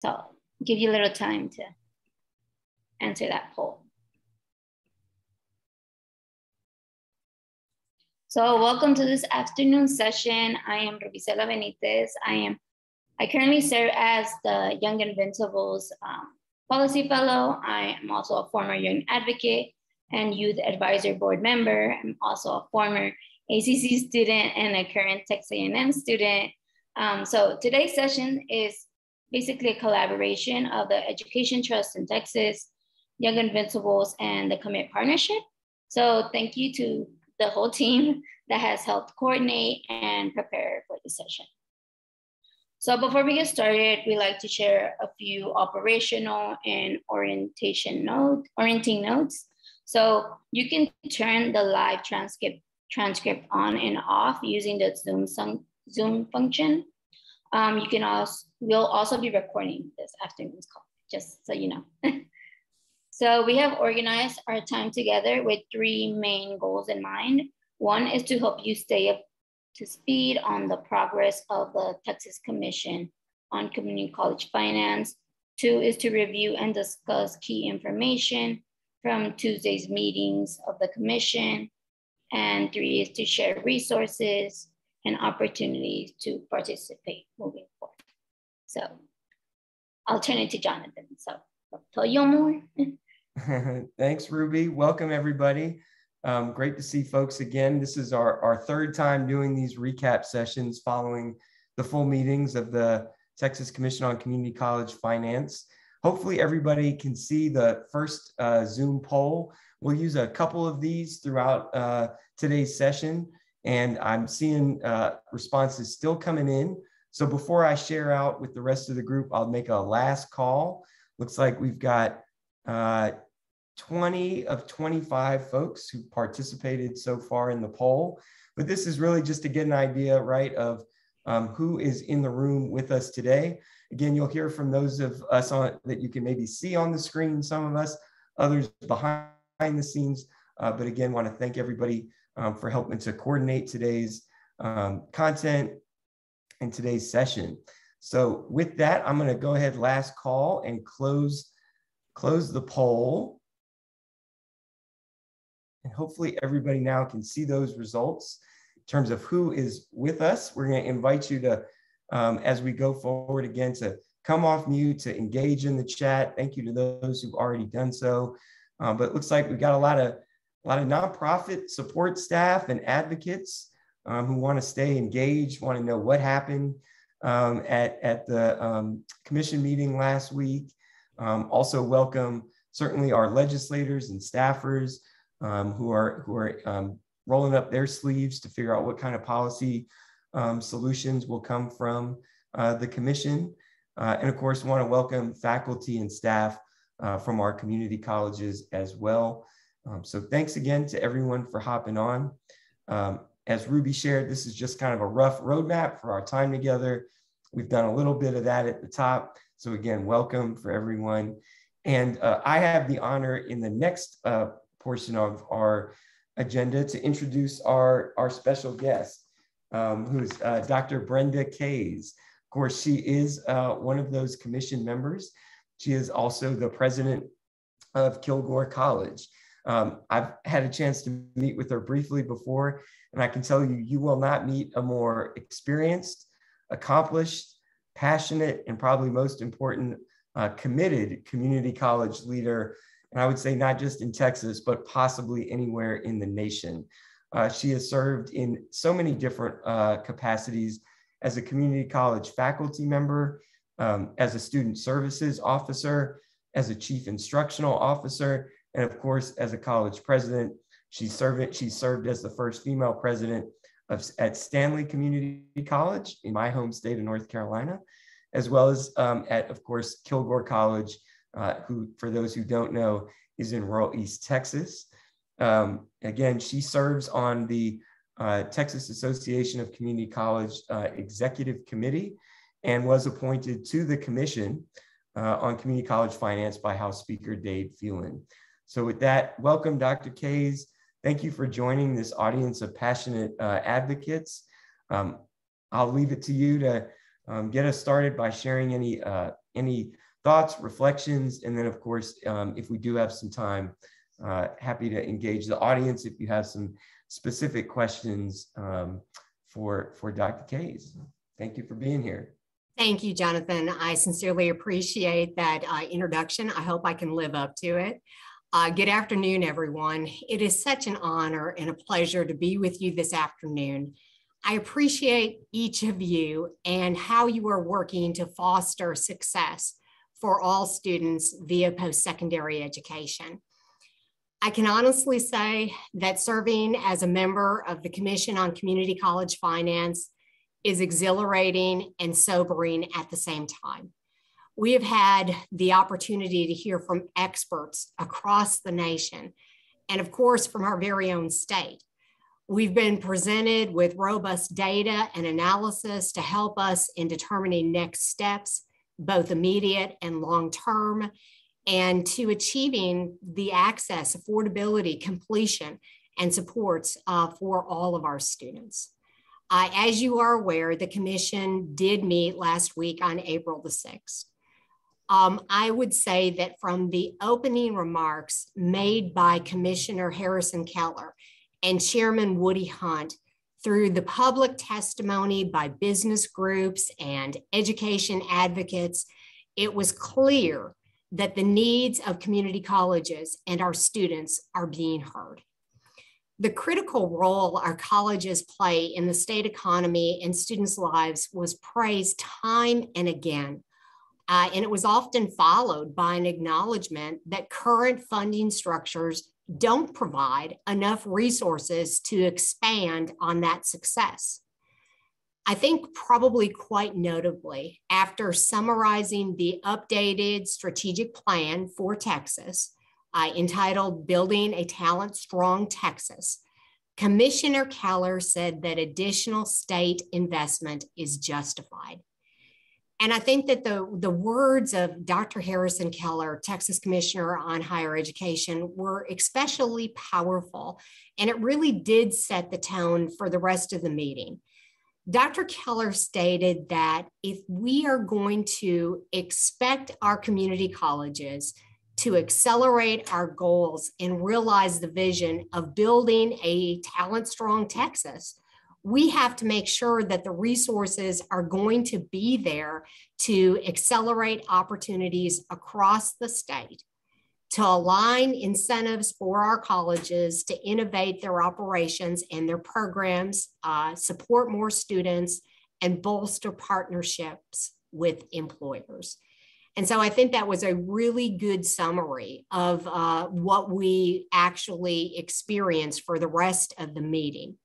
So give you a little time to answer that poll. So welcome to this afternoon session. I am Rubicela Benitez. I currently serve as the Young Invincibles Policy Fellow. I am also a former Young Advocate and Youth Advisory Board member. I'm also a former ACC student and a current Texas and Young student. So today's session is basically a collaboration of the Education Trust in Texas, Young Invincibles, and the Commit Partnership. So thank you to the whole team that has helped coordinate and prepare for the session. So before we get started, we like to share a few operational and orienting notes. So you can turn the live transcript on and off using the Zoom function. We'll also be recording this afternoon's call, just so you know. So we have organized our time together with three main goals in mind. One is to help you stay up to speed on the progress of the Texas Commission on Community College Finance. Two is to review and discuss key information from Tuesday's meetings of the Commission. And three is to share resources and opportunities to participate moving forward. So I'll turn it to Jonathan. So I'll tell you more. Thanks, Ruby. Welcome, everybody. Great to see folks again. This is our third time doing these recap sessions following the full meetings of the Texas Commission on Community College Finance. Hopefully everybody can see the first Zoom poll. We'll use a couple of these throughout today's session, and I'm seeing responses still coming in. So before I share out with the rest of the group, I'll make a last call. Looks like we've got 20 of 25 folks who participated so far in the poll, but this is really just to get an idea, right, of who is in the room with us today. Again, you'll hear from those of us that you can maybe see on the screen, some of us, others behind the scenes, but again, want to thank everybody for helping to coordinate today's content and today's session. So with that, I'm going to go ahead, last call, and close the poll. And hopefully everybody now can see those results in terms of who is with us. We're going to invite you to, as we go forward again, to come off mute, to engage in the chat. Thank you to those who've already done so. But it looks like we've got a lot of nonprofit support staff and advocates who want to stay engaged, want to know what happened at the commission meeting last week. Also welcome certainly our legislators and staffers who are rolling up their sleeves to figure out what kind of policy solutions will come from the commission. And of course, want to welcome faculty and staff from our community colleges as well. So thanks again to everyone for hopping on. As Ruby shared, this is just kind of a rough roadmap for our time together. We've done a little bit of that at the top. So again, welcome for everyone. And I have the honor in the next portion of our agenda to introduce our special guest, who's Dr. Brenda Kays. Of course, she is one of those commission members. She is also the president of Kilgore College. I've had a chance to meet with her briefly before, and I can tell you, you will not meet a more experienced, accomplished, passionate, and probably most important, committed community college leader. And I would say not just in Texas, but possibly anywhere in the nation. She has served in so many different capacities as a community college faculty member, as a student services officer, as a chief instructional officer, and of course, as a college president. She served as the first female president at Stanley Community College in my home state of North Carolina, as well as at, of course, Kilgore College, who, for those who don't know, is in rural East Texas. Again, she serves on the Texas Association of Community College Executive Committee and was appointed to the Commission on Community College Finance by House Speaker Dave Phelan. So with that, welcome, Dr. Kays. Thank you for joining this audience of passionate advocates. I'll leave it to you to get us started by sharing any any thoughts, reflections, and then of course, if we do have some time, happy to engage the audience if you have some specific questions for Dr. Kays. Thank you for being here. Thank you, Jonathan. I sincerely appreciate that introduction. I hope I can live up to it. Good afternoon, everyone. It is such an honor and a pleasure to be with you this afternoon. I appreciate each of you and how you are working to foster success for all students via post-secondary education. I can honestly say that serving as a member of the Commission on Community College Finance is exhilarating and sobering at the same time. We have had the opportunity to hear from experts across the nation, and of course, from our very own state. We've been presented with robust data and analysis to help us in determining next steps, both immediate and long-term, and to achieving the access, affordability, completion, and supports for all of our students. As you are aware, the Commission did meet last week on April the 6th. I would say that from the opening remarks made by Commissioner Harrison Keller and Chairman Woody Hunt, through the public testimony by business groups and education advocates, it was clear that the needs of community colleges and our students are being heard. The critical role our colleges play in the state economy and students' lives was praised time and again. And it was often followed by an acknowledgement that current funding structures don't provide enough resources to expand on that success. I think probably quite notably, after summarizing the updated strategic plan for Texas, entitled Building a Talent Strong Texas, Commissioner Keller said that additional state investment is justified. And I think that the words of Dr. Harrison Keller, Texas Commissioner on Higher Education, were especially powerful, and it really did set the tone for the rest of the meeting. Dr. Keller stated that if we are going to expect our community colleges to accelerate our goals and realize the vision of building a talent-strong Texas, we have to make sure that the resources are going to be there to accelerate opportunities across the state, to align incentives for our colleges to innovate their operations and their programs, support more students, and bolster partnerships with employers. And so I think that was a really good summary of what we actually experienced for the rest of the meeting.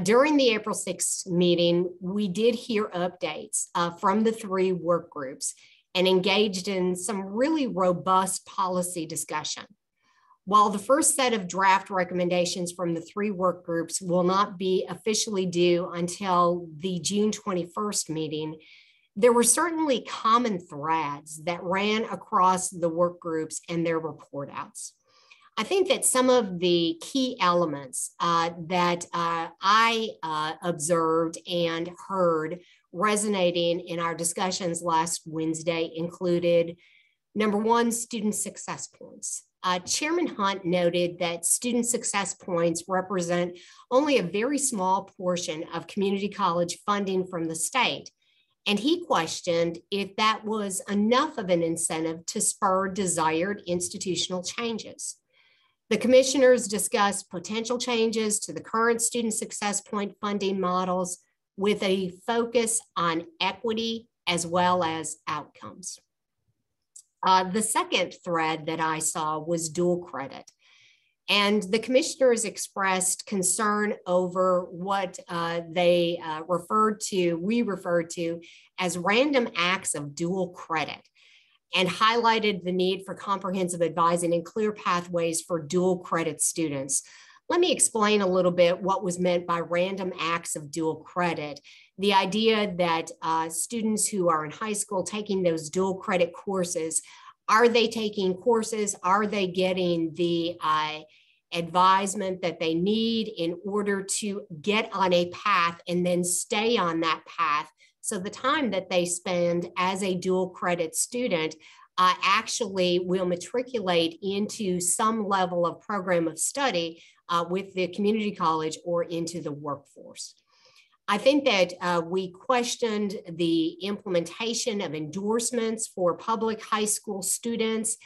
During the April 6th meeting, we did hear updates from the 3 work groups and engaged in some really robust policy discussion. While the first set of draft recommendations from the 3 work groups will not be officially due until the June 21st meeting, there were certainly common threads that ran across the work groups and their report outs. I think that some of the key elements that I observed and heard resonating in our discussions last Wednesday included, number 1, student success points. Chairman Hunt noted that student success points represent only a very small portion of community college funding from the state. And he questioned if that was enough of an incentive to spur desired institutional changes. The commissioners discussed potential changes to the current student success point funding models with a focus on equity as well as outcomes. The second thread that I saw was dual credit. And the commissioners expressed concern over what we referred to as random acts of dual credit, and highlighted the need for comprehensive advising and clear pathways for dual credit students. Let me explain a little bit what was meant by random acts of dual credit. The idea that students who are in high school taking those dual credit courses, are they taking courses? Are they getting the advisement that they need in order to get on a path and then stay on that path So the time that they spend as a dual credit student actually will matriculate into some level of program of study with the community college or into the workforce. I think that we questioned the implementation of endorsements for public high school students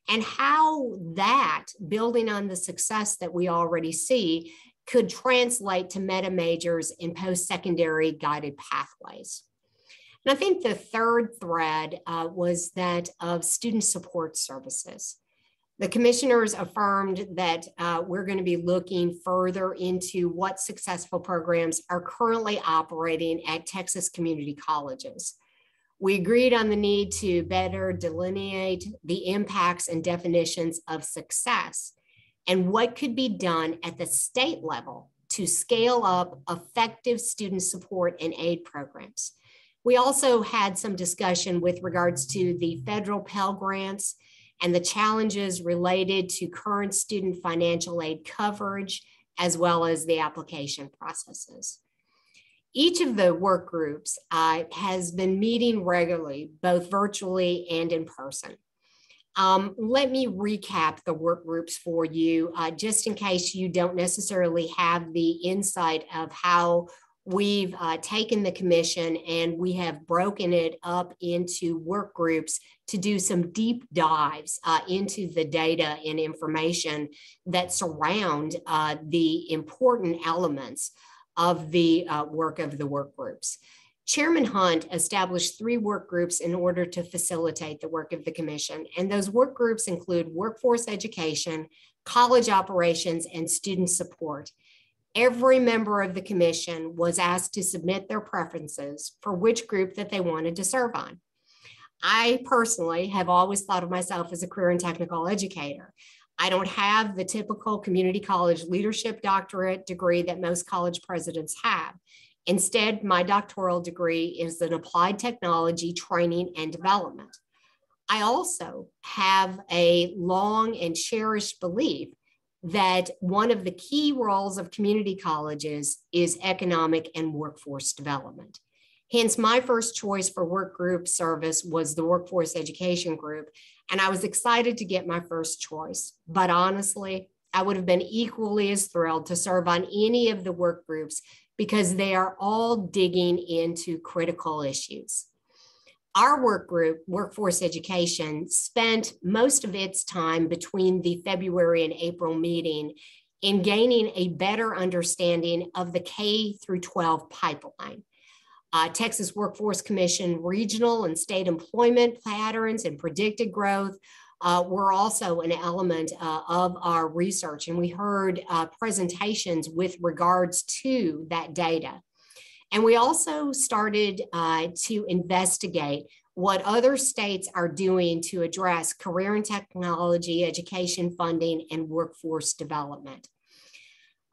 and how that, building on the success that we already see, could translate to meta majors in post-secondary guided pathways. And I think the third thread was that of student support services. The commissioners affirmed that we're going to be looking further into what successful programs are currently operating at Texas community colleges. We agreed on the need to better delineate the impacts and definitions of success and what could be done at the state level to scale up effective student support and aid programs. We also had some discussion with regards to the federal Pell Grants and the challenges related to current student financial aid coverage, as well as the application processes. Each of the work groups has been meeting regularly, both virtually and in person. Let me recap the work groups for you, just in case you don't necessarily have the insight of how we've taken the commission and we have broken it up into work groups to do some deep dives into the data and information that surround the important elements of the work of the work groups. Chairman Hunt established 3 work groups in order to facilitate the work of the commission. And those work groups include workforce education, college operations, and student support. Every member of the commission was asked to submit their preferences for which group that they wanted to serve on. I personally have always thought of myself as a career and technical educator. I don't have the typical community college leadership doctorate degree that most college presidents have. Instead, my doctoral degree is in applied technology training and development. I also have a long and cherished belief that one of the key roles of community colleges is economic and workforce development. Hence, my first choice for work group service was the workforce education group, and I was excited to get my first choice. But honestly, I would have been equally as thrilled to serve on any of the work groups because they are all digging into critical issues. Our work group, Workforce Education, spent most of its time between the February and April meeting in gaining a better understanding of the K through 12 pipeline. Texas Workforce Commission regional and state employment patterns and predicted growth were also an element of our research, and we heard presentations with regards to that data. And we also started to investigate what other states are doing to address career and technology, education funding, and workforce development.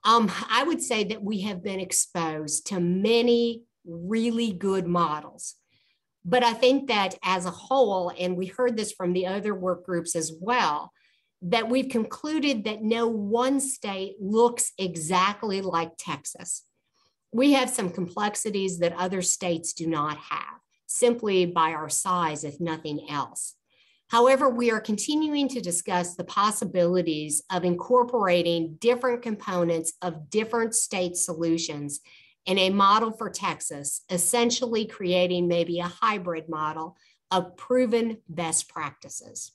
I would say that we have been exposed to many really good models. But I think that as a whole, and we heard this from the other work groups as well, that we've concluded that no one state looks exactly like Texas. We have some complexities that other states do not have, simply by our size, if nothing else. However, we are continuing to discuss the possibilities of incorporating different components of different state solutions in a model for Texas, essentially creating maybe a hybrid model of proven best practices.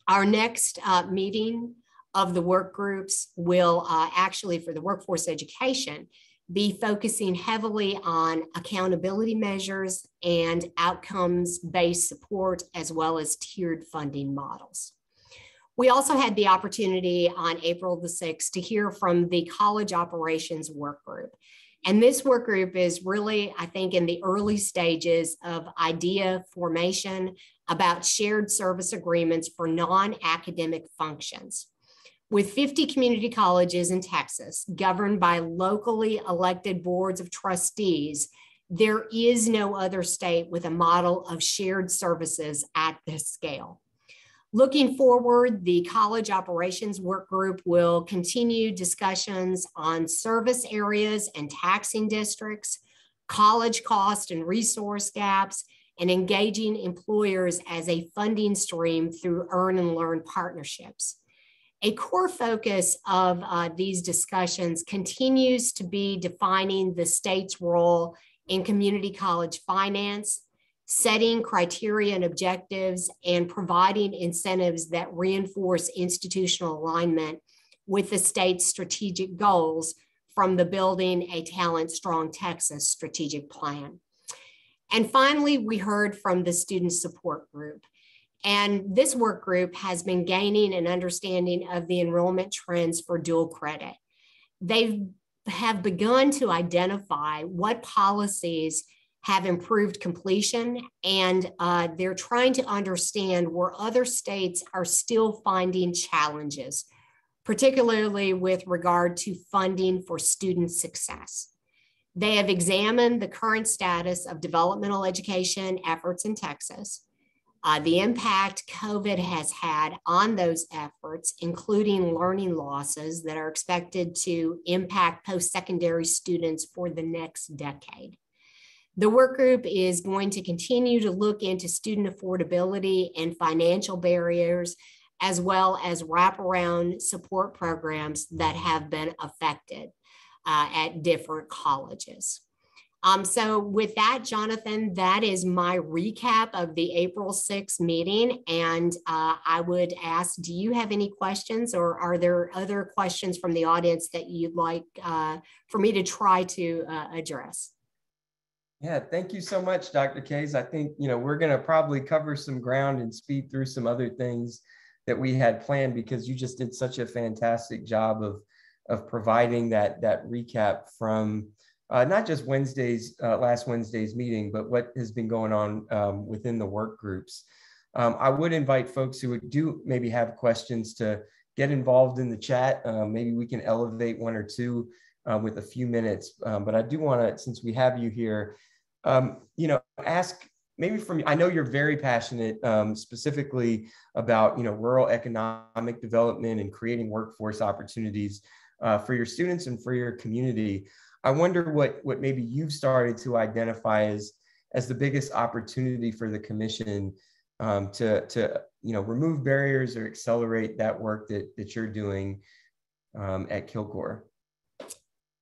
Our next meeting of the work groups will actually, for the workforce education, be focusing heavily on accountability measures and outcomes-based support, as well as tiered funding models. We also had the opportunity on April the 6th to hear from the college operations work group. And this work group is really, I think, in the early stages of idea formation about shared service agreements for non-academic functions. With 50 community colleges in Texas governed by locally elected boards of trustees, there is no other state with a model of shared services at this scale. Looking forward, the college operations work group will continue discussions on service areas and taxing districts, college cost and resource gaps, and engaging employers as a funding stream through earn and learn partnerships. A core focus of these discussions continues to be defining the state's role in community college finance, setting criteria and objectives, and providing incentives that reinforce institutional alignment with the state's strategic goals from the Building a Talent Strong Texas strategic plan. And finally, we heard from the student support group. And this work group has been gaining an understanding of the enrollment trends for dual credit. They have begun to identify what policies have improved completion, and they're trying to understand where other states are still finding challenges, particularly with regard to funding for student success. They have examined the current status of developmental education efforts in Texas, the impact COVID has had on those efforts, including learning losses that are expected to impact post-secondary students for the next decade. The work group is going to continue to look into student affordability and financial barriers, as well as wraparound support programs that have been affected at different colleges. So with that, Jonathan, that is my recap of the April 6th meeting. And I would ask, do you have any questions, or are there other questions from the audience that you'd like for me to try to address? Yeah, thank you so much, Dr. Kays. I think, we're going to probably cover some ground and speed through some other things that we had planned, because you just did such a fantastic job of providing that recap from not just last Wednesday's meeting, but what has been going on within the work groups. I would invite folks who do maybe have questions to get involved in the chat. Maybe we can elevate one or two with a few minutes. But I do want to, since we have you here, ask maybe from, I know you're very passionate specifically about, rural economic development and creating workforce opportunities for your students and for your community. I wonder what maybe you've started to identify as the biggest opportunity for the commission to remove barriers or accelerate that work that you're doing at Kilgore.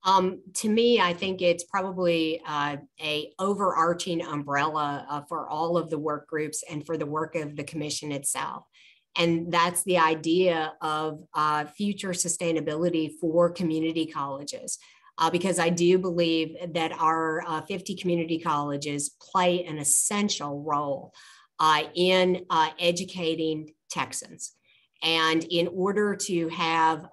To me, I think it's probably a overarching umbrella for all of the work groups and for the work of the commission itself. And that's the idea of future sustainability for community colleges. Because I do believe that our 50 community colleges play an essential role in educating Texans. And in order to have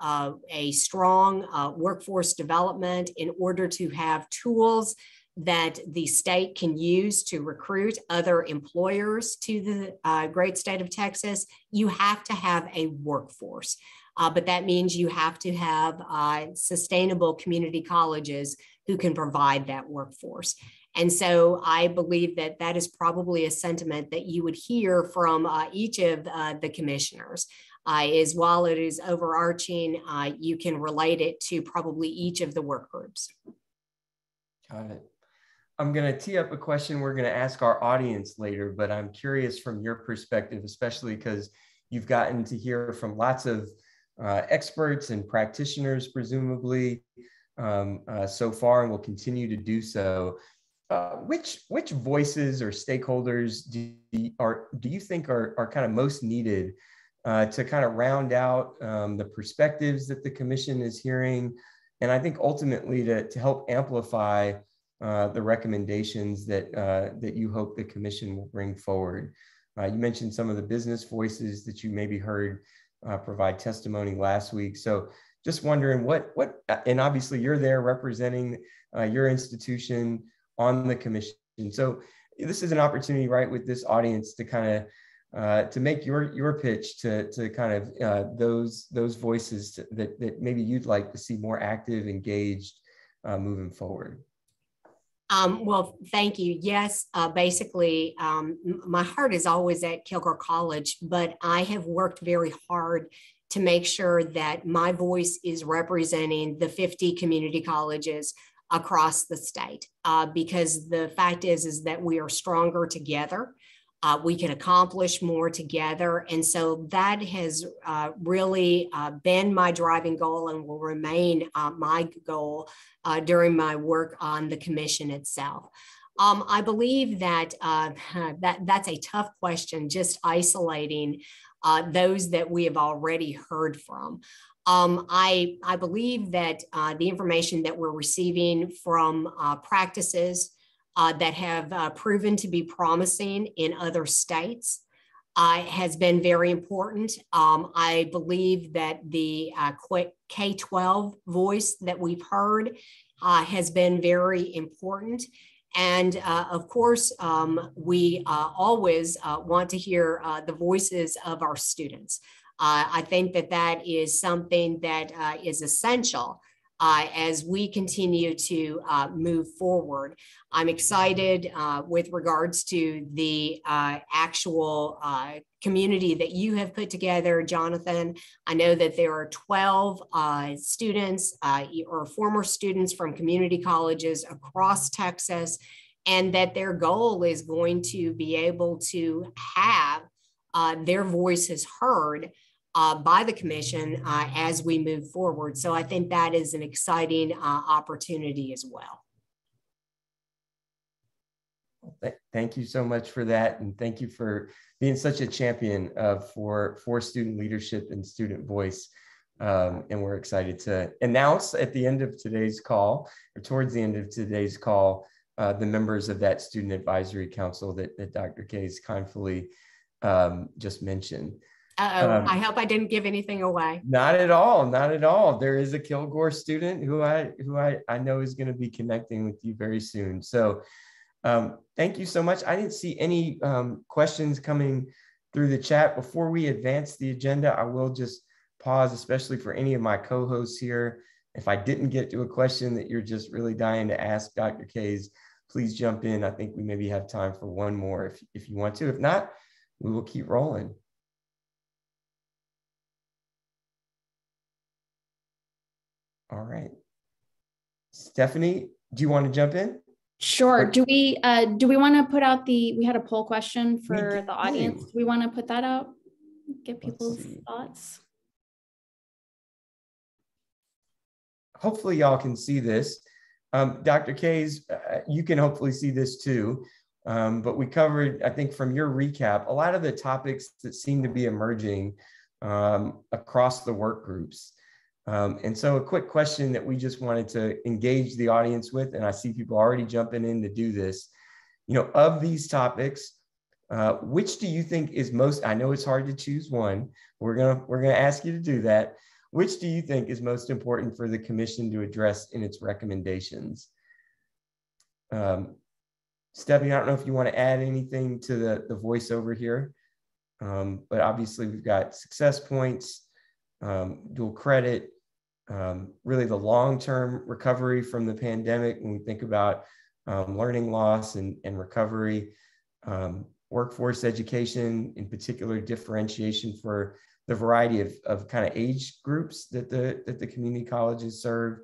a strong workforce development, in order to have tools that the state can use to recruit other employers to the great state of Texas, you have to have a workforce. But that means you have to have sustainable community colleges who can provide that workforce. And so I believe that that is probably a sentiment that you would hear from each of the commissioners. Is while it is overarching, you can relate it to probably each of the work groups. Got it. I'm going to tee up a question we're going to ask our audience later, but I'm curious from your perspective, especially because you've gotten to hear from lots of experts and practitioners, presumably, so far, and will continue to do so. Which voices or stakeholders do you think are kind of most needed to kind of round out the perspectives that the commission is hearing, and I think ultimately to help amplify the recommendations that you hope the commission will bring forward? You mentioned some of the business voices that you maybe heard provide testimony last week. So just wondering what, and obviously you're there representing your institution on the commission. So this is an opportunity, right, with this audience to kind of to make your pitch to kind of those voices that maybe you'd like to see more active, engaged moving forward. Well, thank you. Yes, basically, my heart is always at Kilgore College, but I have worked very hard to make sure that my voice is representing the 50 community colleges across the state, because the fact is that we are stronger together. We can accomplish more together. And so that has really been my driving goal and will remain my goal during my work on the commission itself. I believe that, that's a tough question, just isolating those that we have already heard from. I believe that the information that we're receiving from practices that have proven to be promising in other states has been very important. I believe that the K-12 voice that we've heard has been very important. And of course, we always want to hear the voices of our students. I think that that is something that is essential as we continue to move forward. I'm excited with regards to the actual community that you have put together, Jonathan. I know that there are 12 students or former students from community colleges across Texas, and that their goal is going to be able to have their voices heard by the commission as we move forward. So I think that is an exciting opportunity as well. Thank you so much for that. And thank you for being such a champion for student leadership and student voice. And we're excited to announce at the end of today's call, or towards the end of today's call, the members of that Student Advisory Council that Dr. Kays kindly just mentioned. I hope I didn't give anything away. Not at all, not at all. There is a Kilgore student who I know is going to be connecting with you very soon. So thank you so much. I didn't see any questions coming through the chat. Before we advance the agenda, I will just pause, especially for any of my co-hosts here. If I didn't get to a question that you're just really dying to ask Dr. Kays, please jump in. I think we maybe have time for one more if you want to. If not, we will keep rolling. All right. Stephanie, do you want to jump in? Sure. Do we want to put out we had a poll question for the audience. Do we want to put that out? Get people's thoughts. Hopefully y'all can see this. Dr. Kays, you can hopefully see this too. But we covered, I think from your recap, a lot of the topics that seem to be emerging across the work groups. And so a quick question that we just wanted to engage the audience with, and I see people already jumping in to do this, of these topics, which do you think is most, I know it's hard to choose one, we're gonna ask you to do that. Which do you think is most important for the commission to address in its recommendations? Stephanie, I don't know if you want to add anything to the voiceover here, but obviously we've got success points, dual credit, really the long-term recovery from the pandemic when we think about learning loss and recovery, workforce education, in particular differentiation for the variety of kind of age groups that the community colleges serve,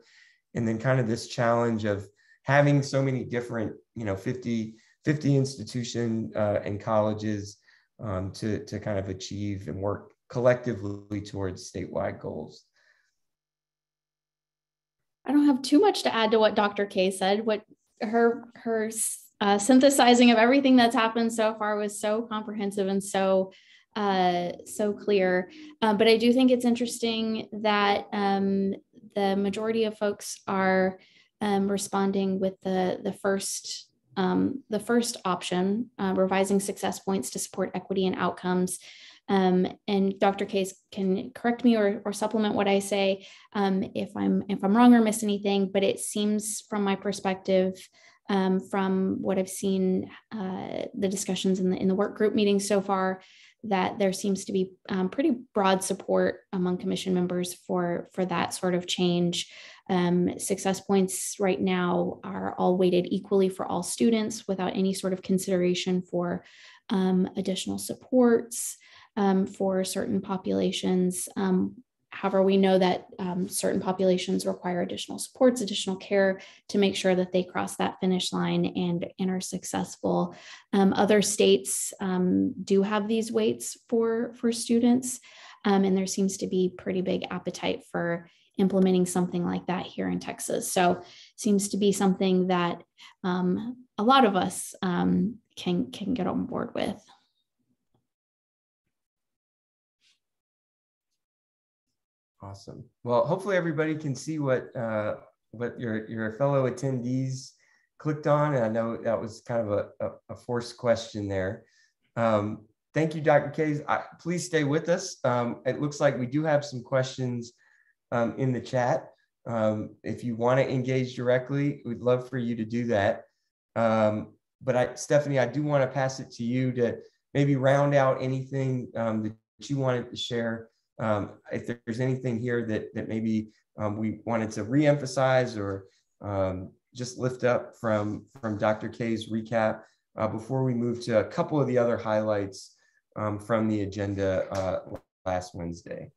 and then kind of this challenge of having so many different, 50 institutions and colleges to kind of achieve and work collectively towards statewide goals. I don't have too much to add to what Dr. Kays said. What her synthesizing of everything that's happened so far was so comprehensive and so clear. But I do think it's interesting that the majority of folks are responding with the first option, revising success points to support equity and outcomes. And Dr. Kays can correct me or supplement what I say if I'm wrong or miss anything, but it seems from my perspective, from what I've seen, the discussions in the work group meetings so far, that there seems to be pretty broad support among commission members for that sort of change. Success points right now are all weighted equally for all students without any sort of consideration for additional supports for certain populations. However, we know that certain populations require additional supports, additional care to make sure that they cross that finish line and are successful. Other states do have these weights for students, and there seems to be pretty big appetite for implementing something like that here in Texas. So seems to be something that a lot of us can get on board with. Awesome. Well, hopefully everybody can see what your fellow attendees clicked on. And I know that was kind of a forced question there. Thank you, Dr. Kays. Please stay with us. It looks like we do have some questions in the chat. If you want to engage directly, we'd love for you to do that. But Stephanie, I do want to pass it to you to maybe round out anything that you wanted to share. If there's anything here that maybe we wanted to reemphasize or just lift up from Dr. Kays' recap before we move to a couple of the other highlights from the agenda last Wednesday.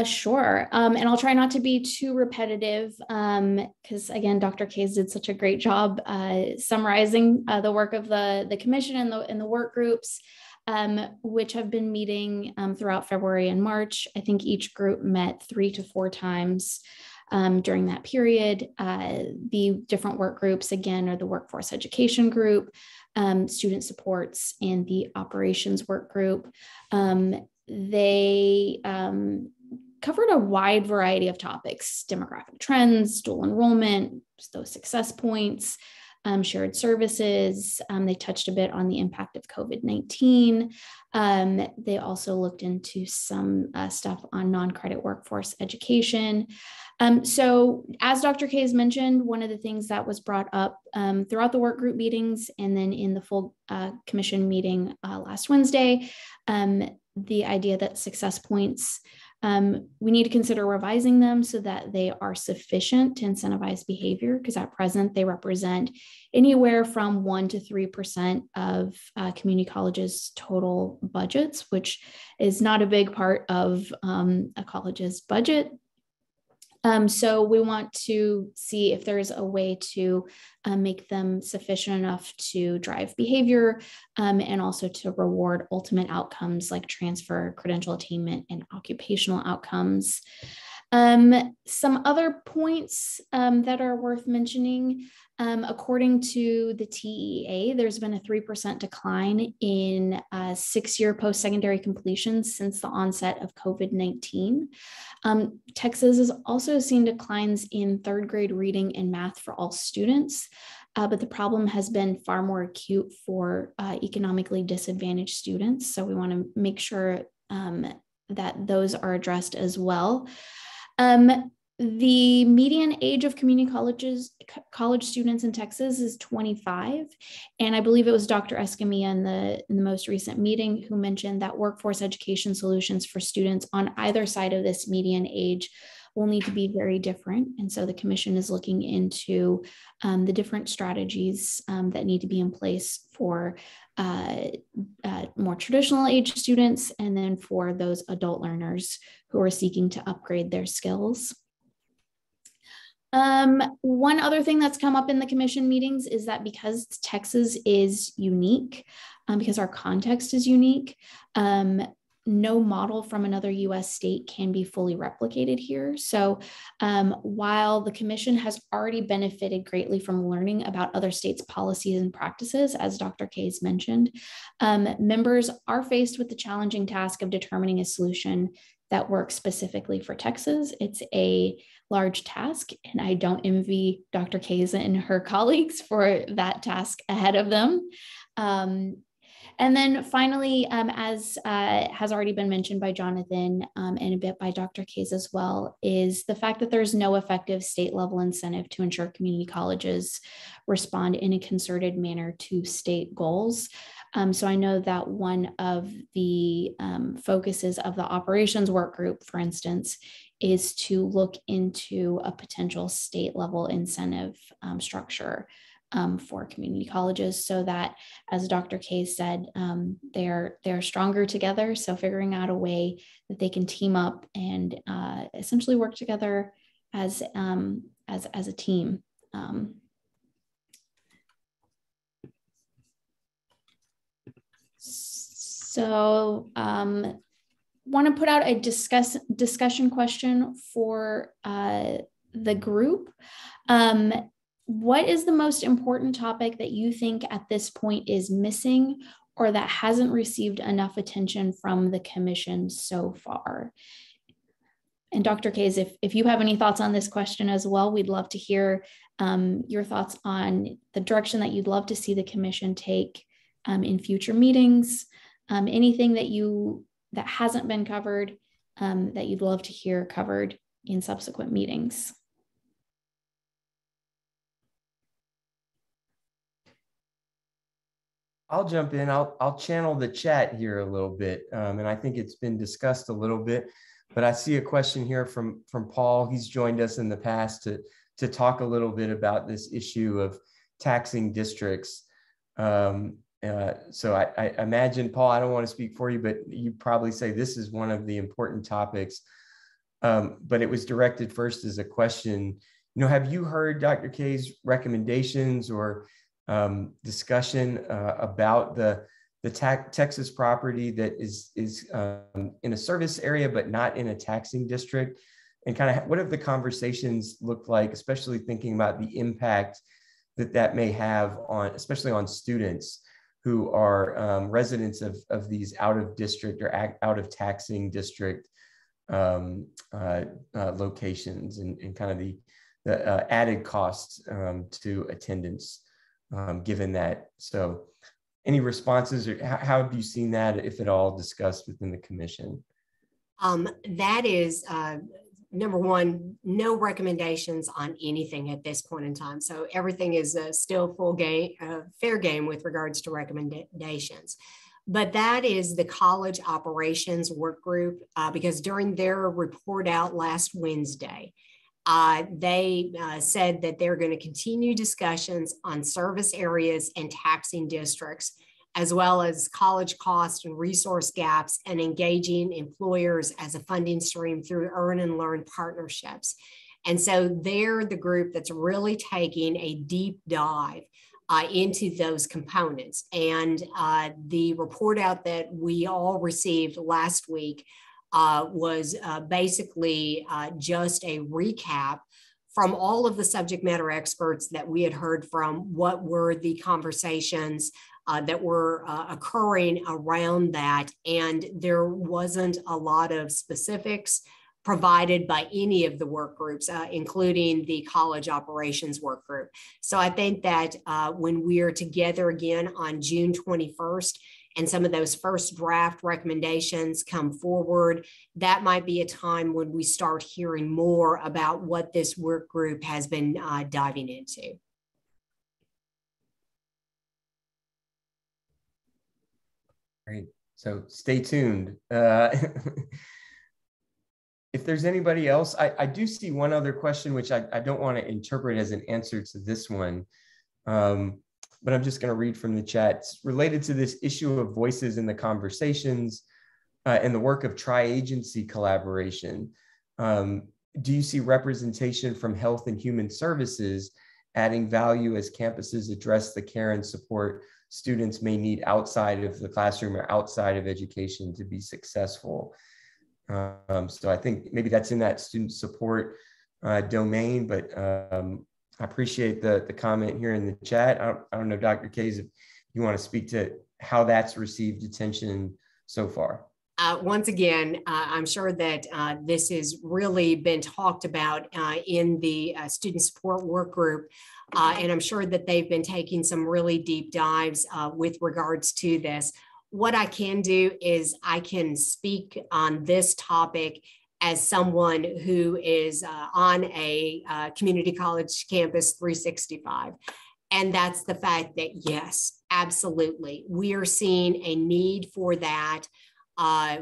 Sure. And I'll try not to be too repetitive because, again, Dr. Kays did such a great job summarizing the work of the commission and the work groups, which have been meeting throughout February and March. I think each group met 3 to 4 times during that period. The different work groups, again, are the workforce education group, student supports, and the operations work group. They covered a wide variety of topics: demographic trends, dual enrollment, those success points, shared services. They touched a bit on the impact of COVID-19. They also looked into some stuff on non-credit workforce education. So as Dr. Kays mentioned, one of the things that was brought up throughout the work group meetings and then in the full commission meeting last Wednesday, the idea that success points, we need to consider revising them so that they are sufficient to incentivize behavior, because at present they represent anywhere from 1% to 3% of community colleges' total budgets, which is not a big part of a college's budget. So we want to see if there's a way to make them sufficient enough to drive behavior and also to reward ultimate outcomes like transfer, credential attainment, and occupational outcomes. Some other points that are worth mentioning, according to the TEA, there's been a 3% decline in 6-year post-secondary completions since the onset of COVID-19. Texas has also seen declines in 3rd grade reading and math for all students, but the problem has been far more acute for economically disadvantaged students. So we want to make sure that those are addressed as well. The median age of community college students in Texas is 25. And I believe it was Dr. Escamilla in the most recent meeting who mentioned that workforce education solutions for students on either side of this median age will need to be very different. And so the commission is looking into the different strategies that need to be in place for more traditional age students, and then for those adult learners who are seeking to upgrade their skills. One other thing that's come up in the commission meetings is that because Texas is unique, because our context is unique, no model from another US state can be fully replicated here. So while the commission has already benefited greatly from learning about other states' policies and practices, as Dr. Kays mentioned, members are faced with the challenging task of determining a solution that works specifically for Texas. It's a large task, and I don't envy Dr. Kays and her colleagues for that task ahead of them. And then finally, as has already been mentioned by Jonathan and a bit by Dr. Kays as well, is the fact that there's no effective state level incentive to ensure community colleges respond in a concerted manner to state goals. So I know that one of the focuses of the operations work group, for instance, is to look into a potential state level incentive structure for community colleges, so that, as Dr. Kays said, they're stronger together. So figuring out a way that they can team up and essentially work together as a team. Want to put out a discussion question for the group. What is the most important topic that you think at this point is missing or that hasn't received enough attention from the commission so far? And Dr. Kays, if you have any thoughts on this question as well, we'd love to hear your thoughts on the direction that you'd love to see the commission take in future meetings, anything that hasn't been covered that you'd love to hear covered in subsequent meetings. I'll jump in. I'll channel the chat here a little bit, and I think it's been discussed a little bit. But I see a question here from Paul. He's joined us in the past to talk a little bit about this issue of taxing districts. So I imagine, Paul, I don't want to speak for you, but you probably say this is one of the important topics. But it was directed first as a question. Have you heard Dr. Kays' recommendations or discussion about the Texas property that is in a service area but not in a taxing district, and kind of what have the conversations looked like, especially thinking about the impact that may have on, especially on students who are residents of these out of district or out of taxing district locations, and kind of the added costs to attendance. Given that. So any responses, or how have you seen that, if at all, discussed within the commission? That is, number one, no recommendations on anything at this point in time. So everything is still full game, fair game with regards to recommendations. But that is the college operations work group, because during their report out last Wednesday, they said that they're going to continue discussions on service areas and taxing districts, as well as college cost and resource gaps, and engaging employers as a funding stream through earn and learn partnerships. And so they're the group that's really taking a deep dive into those components. And the report out that we all received last week was basically just a recap from all of the subject matter experts that we had heard from, what were the conversations that were occurring around that. And there wasn't a lot of specifics provided by any of the work groups, including the college operations work group. So I think that when we are together again on June 21st, and some of those first draft recommendations come forward, that might be a time when we start hearing more about what this work group has been diving into. Great. So stay tuned. If there's anybody else, I do see one other question, which I don't want to interpret as an answer to this one. But I'm just going to read from the chat. It's related to this issue of voices in the conversations and the work of tri-agency collaboration. Do you see representation from health and human services adding value as campuses address the care and support students may need outside of the classroom or outside of education to be successful? So I think maybe that's in that student support domain, but I appreciate the comment here in the chat. I don't know, Dr. Kays, if you want to speak to how that's received attention so far. Once again, I'm sure that this has really been talked about in the student support work group, and I'm sure that they've been taking some really deep dives with regards to this. What I can do is I can speak on this topic as someone who is on a community college campus 365. And that's the fact that, yes, absolutely, we are seeing a need for that.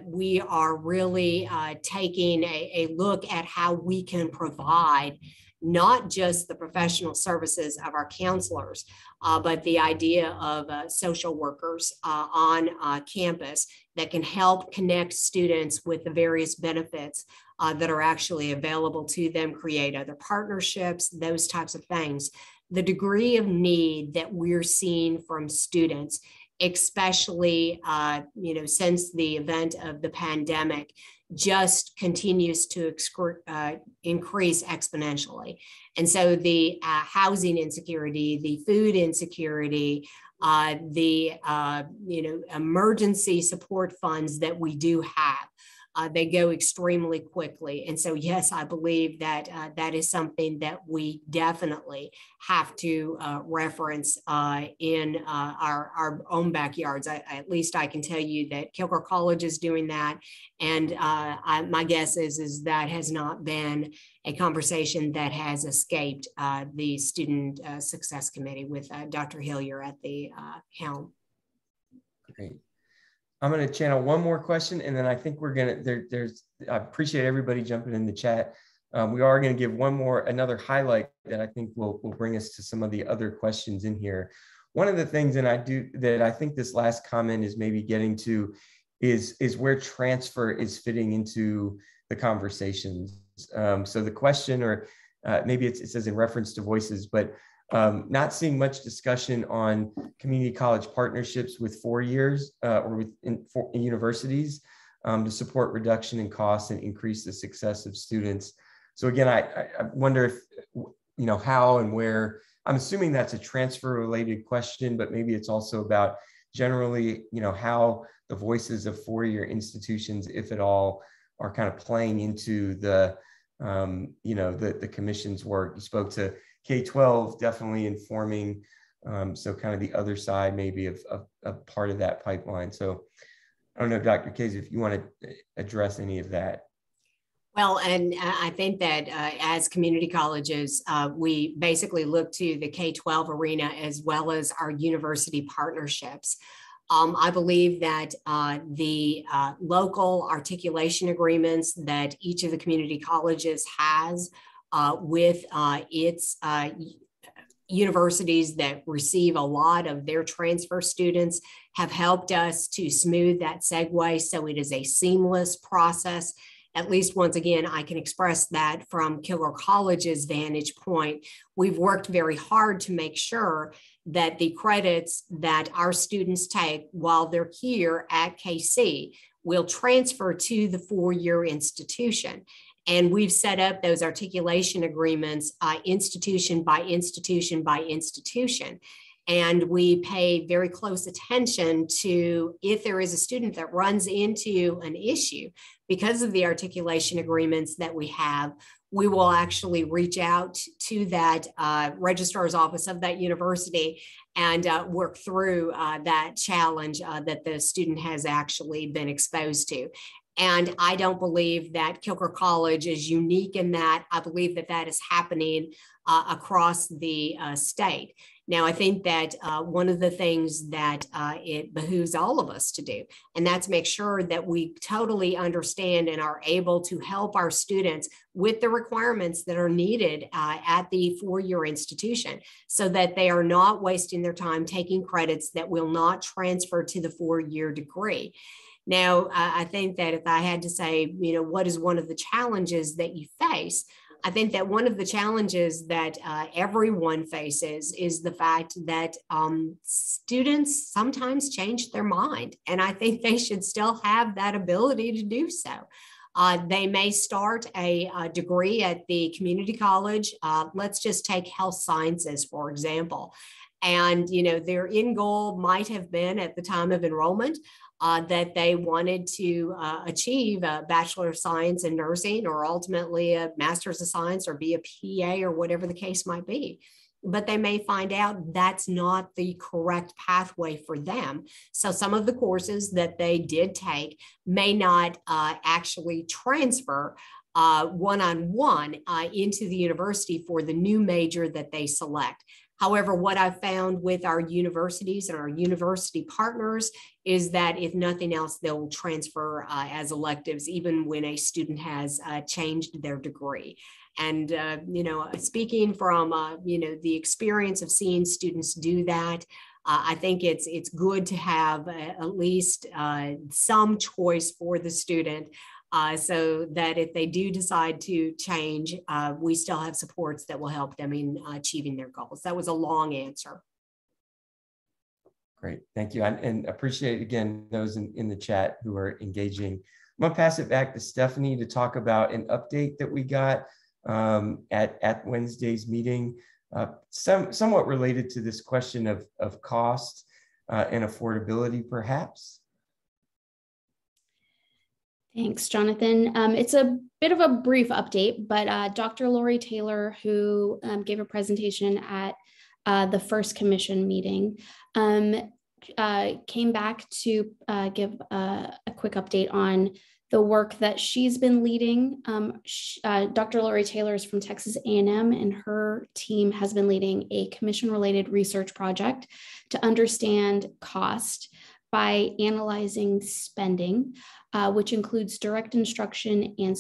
We are really taking a look at how we can provide not just the professional services of our counselors, but the idea of social workers on campus that can help connect students with the various benefits that are actually available to them, create other partnerships, those types of things. The degree of need that we're seeing from students, especially since the event of the pandemic, just continues to increase exponentially. And so the housing insecurity, the food insecurity, the emergency support funds that we do have, they go extremely quickly. And so, yes, I believe that that is something that we definitely have to reference in our own backyards. At least I can tell you that Kilgore College is doing that. And my guess is that has not been a conversation that has escaped the Student Success Committee with Dr. Hillier at the helm. Great. I'm going to channel one more question, and then I think we're going to, I appreciate everybody jumping in the chat. We are going to give another highlight that I think will bring us to some of the other questions in here. One of the things that I think this last comment is maybe getting to is where transfer is fitting into the conversations. So the question, or maybe it says in reference to voices, but not seeing much discussion on community college partnerships with 4 years or with universities to support reduction in costs and increase the success of students. So again, I wonder if, how and where. I'm assuming that's a transfer related question, but maybe it's also about generally, how the voices of 4-year institutions, if at all, are kind of playing into the commission's work. You spoke to K-12 definitely informing, so kind of the other side maybe of part of that pipeline. So I don't know, Dr. Kays, if you want to address any of that. Well, and I think that as community colleges, we basically look to the K-12 arena as well as our university partnerships. I believe that the local articulation agreements that each of the community colleges has with its universities that receive a lot of their transfer students have helped us to smooth that segue so it is a seamless process. At least once again, I can express that from Kilgore College's vantage point. We've worked very hard to make sure that the credits that our students take while they're here at KC will transfer to the 4-year institution. And we've set up those articulation agreements institution by institution by institution. And we pay very close attention to if there is a student that runs into an issue because of the articulation agreements that we have, we will actually reach out to that registrar's office of that university and work through that challenge that the student has actually been exposed to. And I don't believe that Kilgore College is unique in that. I believe that that is happening across the state. Now, I think that one of the things that it behooves all of us to do, and that's make sure that we totally understand and are able to help our students with the requirements that are needed at the 4-year institution so that they are not wasting their time taking credits that will not transfer to the 4-year degree. Now, I think that if I had to say, what is one of the challenges that you face? I think that one of the challenges that everyone faces is the fact that students sometimes change their mind. And I think they should still have that ability to do so. They may start a degree at the community college. Let's just take health sciences, for example. And, their end goal might have been at the time of enrollment that they wanted to achieve a Bachelor of Science in nursing or ultimately a Master's of Science or be a PA or whatever the case might be. But they may find out that's not the correct pathway for them. So some of the courses that they did take may not actually transfer one-on-one into the university for the new major that they select. However, what I've found with our universities and our university partners is that if nothing else, they'll transfer as electives, even when a student has changed their degree. And, speaking from, the experience of seeing students do that, I think it's good to have at least some choice for the student, so that if they do decide to change, we still have supports that will help them in achieving their goals. That was a long answer. Great, thank you. And appreciate, again, those in the chat who are engaging. I'm gonna pass it back to Stephanie to talk about an update that we got at Wednesday's meeting, somewhat related to this question of cost and affordability, perhaps. Thanks, Jonathan. It's a bit of a brief update, but Dr. Lori Taylor, who gave a presentation at the first commission meeting, came back to give a quick update on the work that she's been leading. Dr. Lori Taylor is from Texas A&M, and her team has been leading a commission-related research project to understand cost by analyzing spending, which includes direct instruction and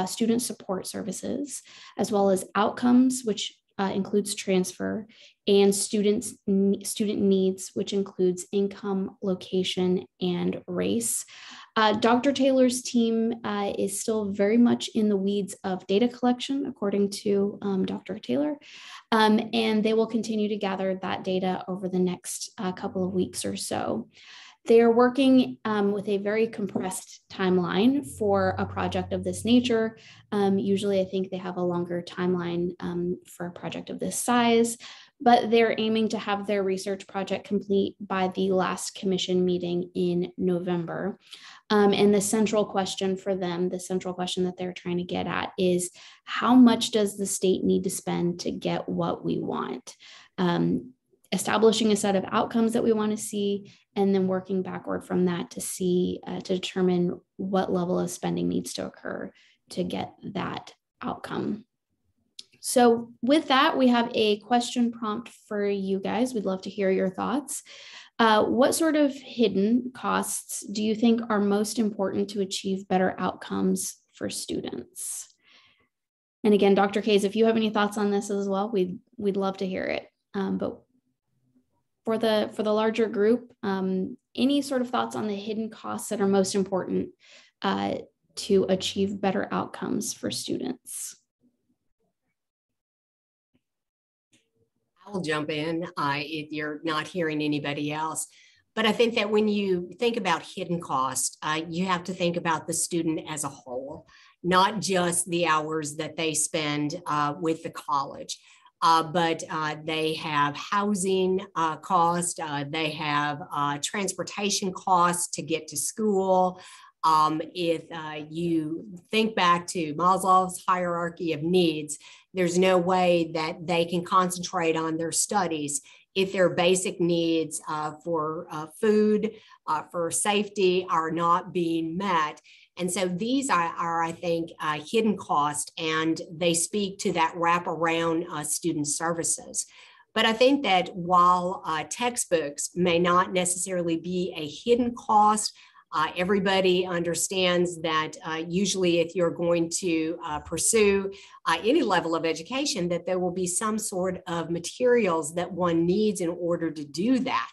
student support services, as well as outcomes, which includes transfer, and student needs, which includes income, location, and race. Dr. Taylor's team is still very much in the weeds of data collection, according to Dr. Taylor, and they will continue to gather that data over the next couple of weeks or so. They are working with a very compressed timeline for a project of this nature. Usually, I think they have a longer timeline for a project of this size, but they're aiming to have their research project complete by the last commission meeting in November. And the central question for them, the central question that they're trying to get at is, how much does the state need to spend to get what we want? Establishing a set of outcomes that we want to see, and then working backward from that to see, to determine what level of spending needs to occur to get that outcome. So with that, we have a question prompt for you guys. We'd love to hear your thoughts. What sort of hidden costs do you think are most important to achieve better outcomes for students? And again, Dr. Kays, if you have any thoughts on this as well, we'd love to hear it. But for the larger group, any sort of thoughts on the hidden costs that are most important to achieve better outcomes for students? I'll jump in if you're not hearing anybody else. But I think that when you think about hidden cost, you have to think about the student as a whole, not just the hours that they spend with the college. But they have housing cost, they have transportation costs to get to school. If you think back to Maslow's hierarchy of needs, there's no way that they can concentrate on their studies if their basic needs for food, for safety are not being met. And so these are I think, hidden costs, and they speak to that wraparound student services. But I think that while textbooks may not necessarily be a hidden cost, everybody understands that usually if you're going to pursue any level of education, that there will be some sort of materials that one needs in order to do that.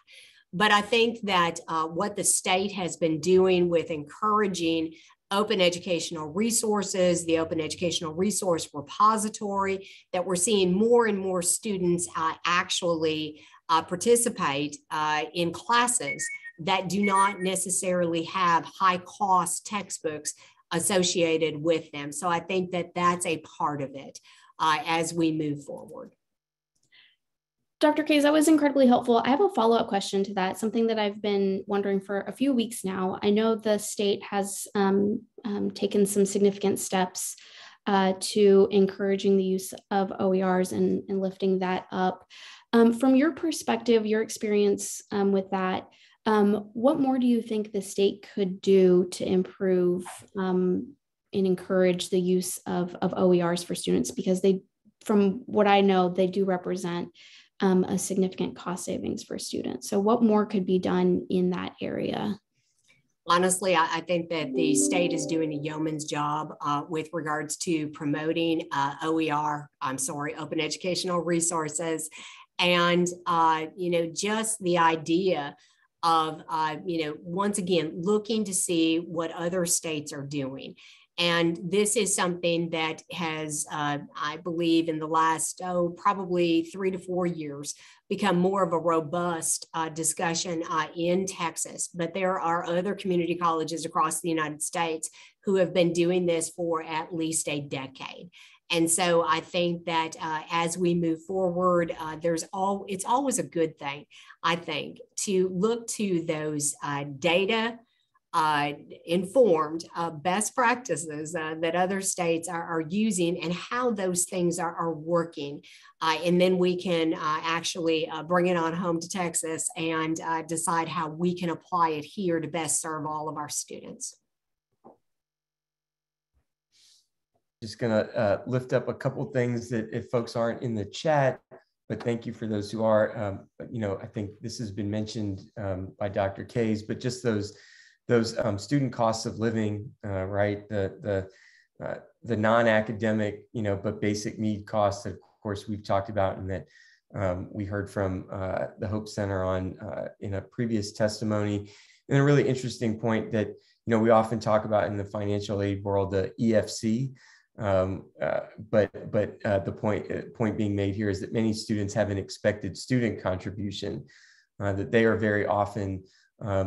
But I think that what the state has been doing with encouraging open educational resources, the Open Educational Resource Repository, that we're seeing more and more students actually participate in classes that do not necessarily have high cost textbooks associated with them. So I think that that's a part of it as we move forward. Dr. Kays, that was incredibly helpful. I have a follow-up question to that, something that I've been wondering for a few weeks now. I know the state has taken some significant steps to encouraging the use of OERs and lifting that up. From your perspective, your experience with that, what more do you think the state could do to improve and encourage the use of OERs for students? Because they, from what I know, they do represent a significant cost savings for students. So what more could be done in that area? Honestly, I think that the state is doing a yeoman's job with regards to promoting open educational resources. And, just the idea of, once again, looking to see what other states are doing. And this is something that has, I believe, in the last, probably 3 to 4 years, become more of a robust discussion in Texas. But there are other community colleges across the United States who have been doing this for at least a decade. And so I think that as we move forward, it's always a good thing, I think, to look to those data informed best practices that other states are using and how those things are working. And then we can actually bring it on home to Texas and decide how we can apply it here to best serve all of our students. Just gonna lift up a couple things that if folks aren't in the chat, but thank you for those who are. I think this has been mentioned by Dr. Kays, but just those student costs of living, right? The non-academic, but basic need costs that, of course, we've talked about, and that we heard from the Hope Center on in a previous testimony. And a really interesting point that we often talk about in the financial aid world, the EFC. But the point being made here is that many students have an expected student contribution, that they are very often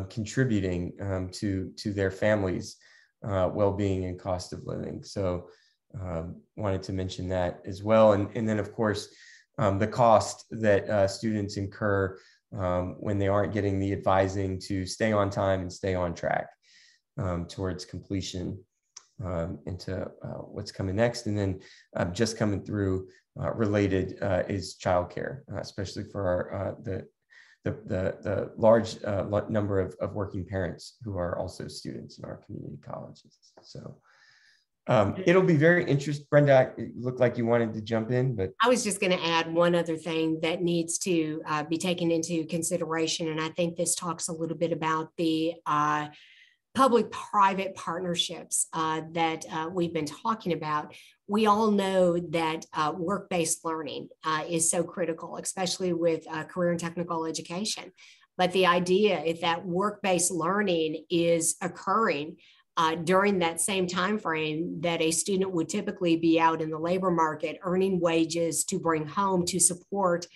contributing to their families' well-being and cost of living. So wanted to mention that as well. And then, of course, the cost that students incur when they aren't getting the advising to stay on time and stay on track towards completion into what's coming next. And then just coming through related is childcare, especially for the large number of working parents who are also students in our community colleges. So it'll be very interesting. Brenda, it looked like you wanted to jump in, but I was just going to add one other thing that needs to be taken into consideration. And I think this talks a little bit about the public-private partnerships that we've been talking about. We all know that work-based learning is so critical, especially with career and technical education. But the idea is that work-based learning is occurring during that same time frame that a student would typically be out in the labor market earning wages to bring home to support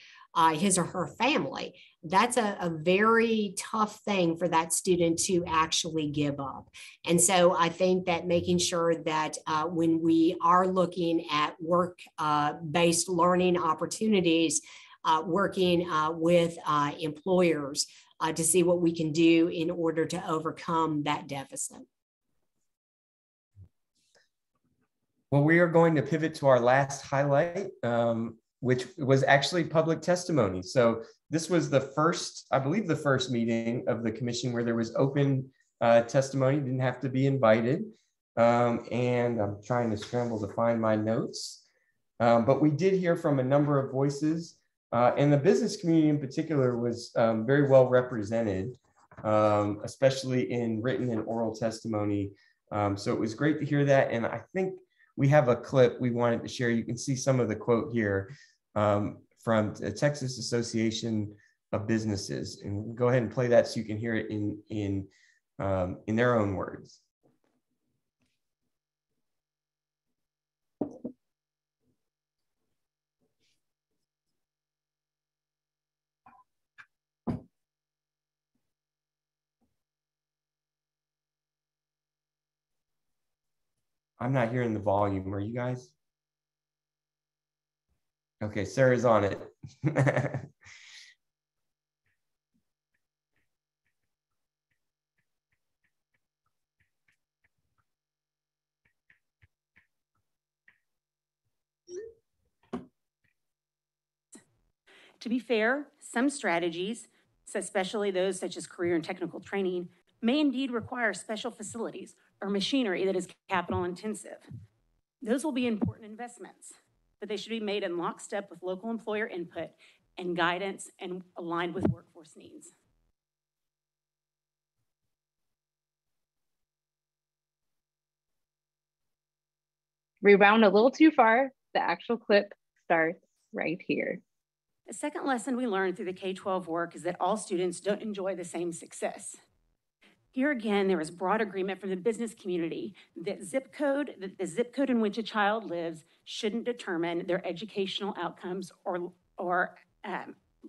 his or her family. That's a very tough thing for that student to actually give up. And so I think that making sure that when we are looking at work-based learning opportunities, working with employers to see what we can do in order to overcome that deficit. Well, we are going to pivot to our last highlight, which was actually public testimony. So this was the first, I believe, the first meeting of the commission where there was open testimony, didn't have to be invited. And I'm trying to scramble to find my notes. But we did hear from a number of voices, and the business community in particular was very well represented, especially in written and oral testimony. So it was great to hear that. And I think we have a clip we wanted to share. You can see some of the quote here from the Texas Association of Businesses, and we'll go ahead and play that so you can hear it in their own words. I'm not hearing the volume. Are you guys? Okay, Sarah's on it. To be fair, some strategies, especially those such as career and technical training, may indeed require special facilities or machinery that is capital intensive. Those will be important investments, but they should be made in lockstep with local employer input and guidance and aligned with workforce needs. Rewound a little too far. The actual clip starts right here. The second lesson we learned through the K-12 work is that all students don't enjoy the same success. Here again, there was broad agreement from the business community that the zip code in which a child lives shouldn't determine their educational outcomes or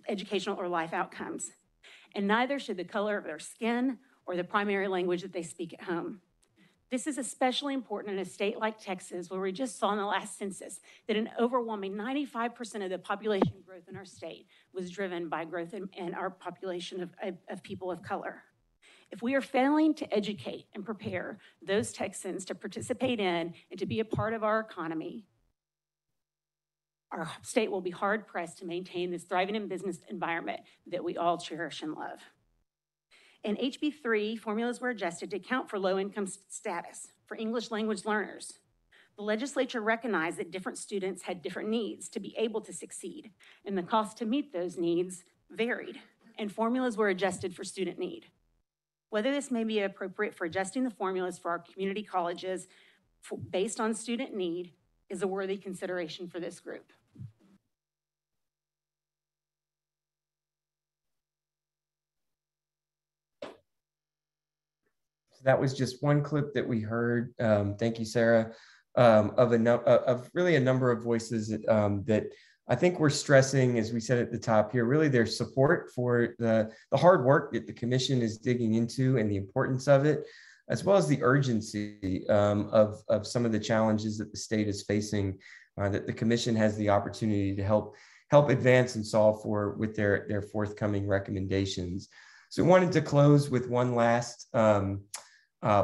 educational or life outcomes. And neither should the color of their skin or the primary language that they speak at home. This is especially important in a state like Texas, where we just saw in the last census that an overwhelming 95% of the population growth in our state was driven by growth in our population of people of color. If we are failing to educate and prepare those Texans to participate in and to be a part of our economy, our state will be hard pressed to maintain this thriving and business environment that we all cherish and love. In HB 3, formulas were adjusted to account for low income status for English language learners. The legislature recognized that different students had different needs to be able to succeed, and the cost to meet those needs varied, and formulas were adjusted for student need. Whether this may be appropriate for adjusting the formulas for our community colleges based on student need is a worthy consideration for this group. That was just one clip that we heard. Thank you, Sarah, of really a number of voices that I think we're stressing, as we said at the top here, really their support for the hard work that the commission is digging into and the importance of it, as well as the urgency of some of the challenges that the state is facing, that the commission has the opportunity to help advance and solve for with their forthcoming recommendations. So we wanted to close with one last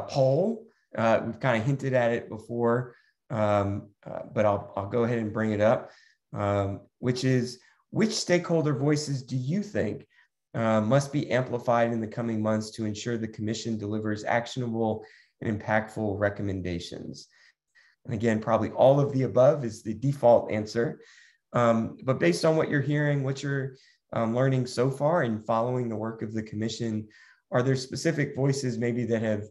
poll. We've kind of hinted at it before, but I'll go ahead and bring it up, which is, which stakeholder voices do you think must be amplified in the coming months to ensure the commission delivers actionable and impactful recommendations? And again, probably all of the above is the default answer. But based on what you're hearing, what you're learning so far and following the work of the commission, are there specific voices maybe that have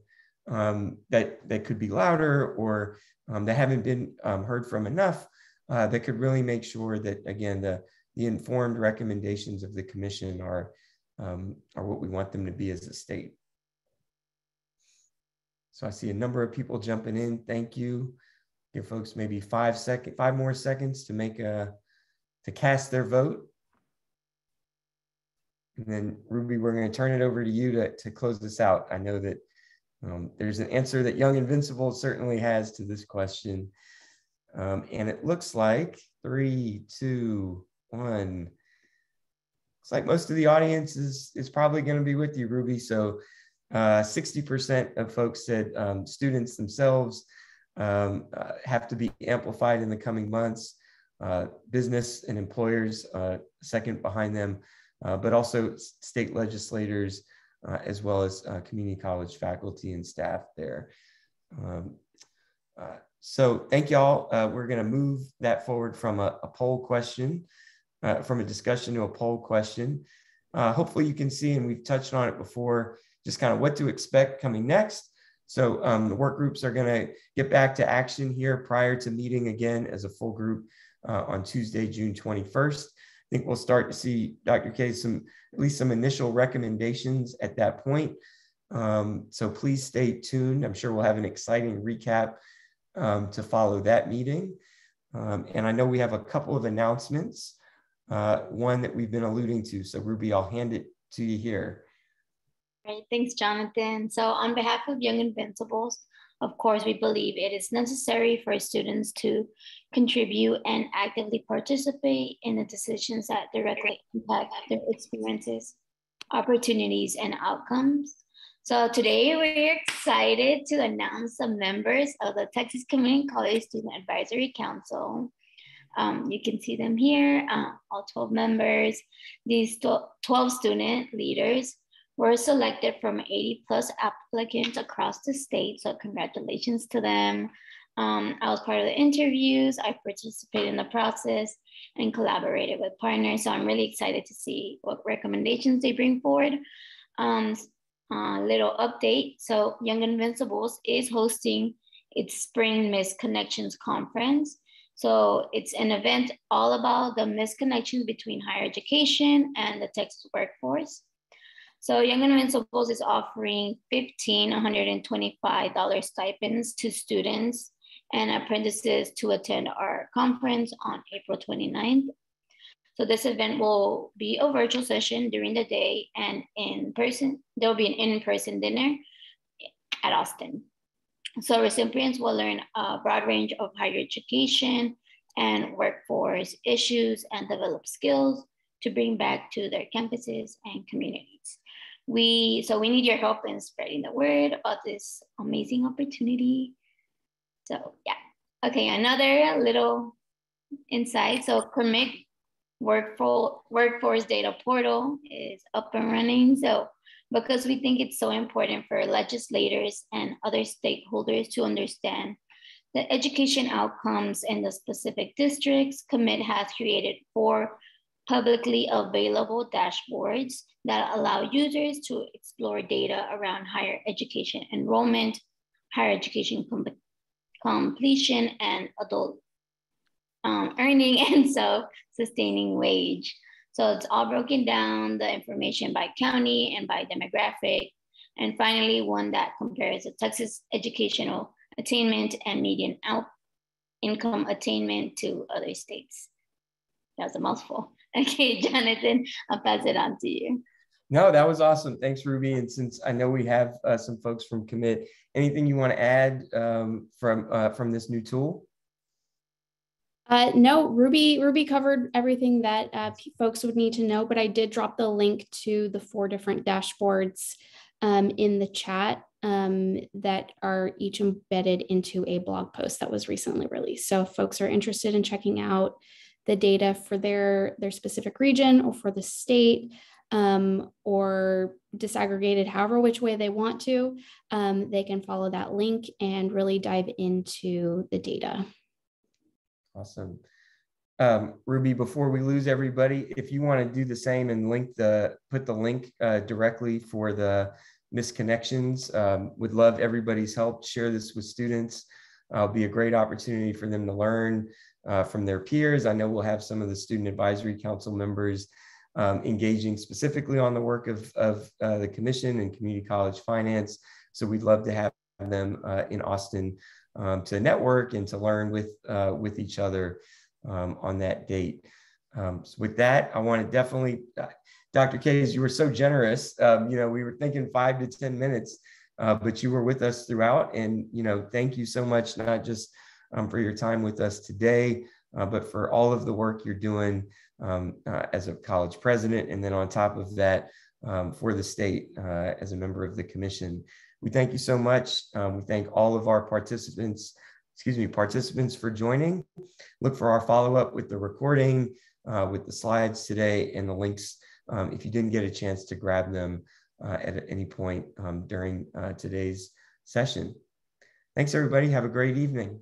that could be louder or that haven't been heard from enough that could really make sure that, again, the informed recommendations of the commission are what we want them to be as a state? So I see a number of people jumping in. Thank you. Give folks maybe 5 more seconds to to cast their vote. And then Ruby, we're going to turn it over to you to close this out. I know that there's an answer that Young Invincibles certainly has to this question. And it looks like 3, 2, 1. Looks like most of the audience is probably going to be with you, Ruby. So 60% of folks said students themselves have to be amplified in the coming months. Business and employers second behind them, but also state legislators, as well as community college faculty and staff there. So thank y'all. We're going to move that forward from a poll question, from a discussion to a poll question. Hopefully you can see, and we've touched on it before, just kind of what to expect coming next. So the work groups are going to get back to action here prior to meeting again as a full group on Tuesday, June 21st. I think we'll start to see, Dr. Kays, at least some initial recommendations at that point. So please stay tuned. I'm sure we'll have an exciting recap to follow that meeting. And I know we have a couple of announcements, one that we've been alluding to. So Ruby, I'll hand it to you here. Great, thanks, Jonathan. So on behalf of Young Invincibles, of course, we believe it is necessary for students to contribute and actively participate in the decisions that directly impact their experiences, opportunities, and outcomes. So today we're excited to announce the members of the Texas Community College Student Advisory Council. You can see them here, all 12 members. These 12 student leaders were selected from 80+ applicants across the state. So congratulations to them. I was part of the interviews. I participated in the process and collaborated with partners. So I'm really excited to see what recommendations they bring forward. Little update. So Young Invincibles is hosting its Spring Missed Connections Conference. So it's an event all about the missed connections between higher education and the Texas workforce. So Young Invincibles is offering $1,525 stipends to students and apprentices to attend our conference on April 29th. So this event will be a virtual session during the day, and in person, there'll be an in-person dinner at Austin. So recipients will learn a broad range of higher education and workforce issues and develop skills to bring back to their campuses and communities. So we need your help in spreading the word about this amazing opportunity. So yeah, okay, another little insight. So Commit Workforce Data Portal is up and running. So because we think it's so important for legislators and other stakeholders to understand the education outcomes in the specific districts, Commit has created 4 publicly available dashboards that allow users to explore data around higher education enrollment, higher education completion, and adult earning and self-sustaining wage. So it's all broken down, the information by county and by demographic. And finally, one that compares the Texas educational attainment and median income attainment to other states. That's a mouthful. Okay, Jonathan, I'll pass it on to you. No, that was awesome. Thanks, Ruby. And since I know we have some folks from Commit, anything you want to add from this new tool? No, Ruby covered everything that folks would need to know, but I did drop the link to the 4 different dashboards in the chat that are each embedded into a blog post that was recently released. So if folks are interested in checking out the data for their specific region or for the state, or disaggregated however which way they want to, they can follow that link and really dive into the data. Awesome. Ruby, before we lose everybody, if you want to do the same and put the link directly for the missed connections, would love everybody's help. Share this with students. It'll be a great opportunity for them to learn from their peers. I know we'll have some of the Student Advisory Council members engaging specifically on the work of the Commission and Community College Finance. So we'd love to have them in Austin to network and to learn with each other on that date. So with that, I want to definitely, Dr. Kays, you were so generous. We were thinking 5 to 10 minutes, but you were with us throughout. And, thank you so much, not just for your time with us today, but for all of the work you're doing as a college president. And then on top of that, for the state as a member of the commission. We thank you so much. We thank all of our participants for joining. Look for our follow-up with the recording, with the slides today and the links if you didn't get a chance to grab them at any point during today's session. Thanks, everybody. Have a great evening.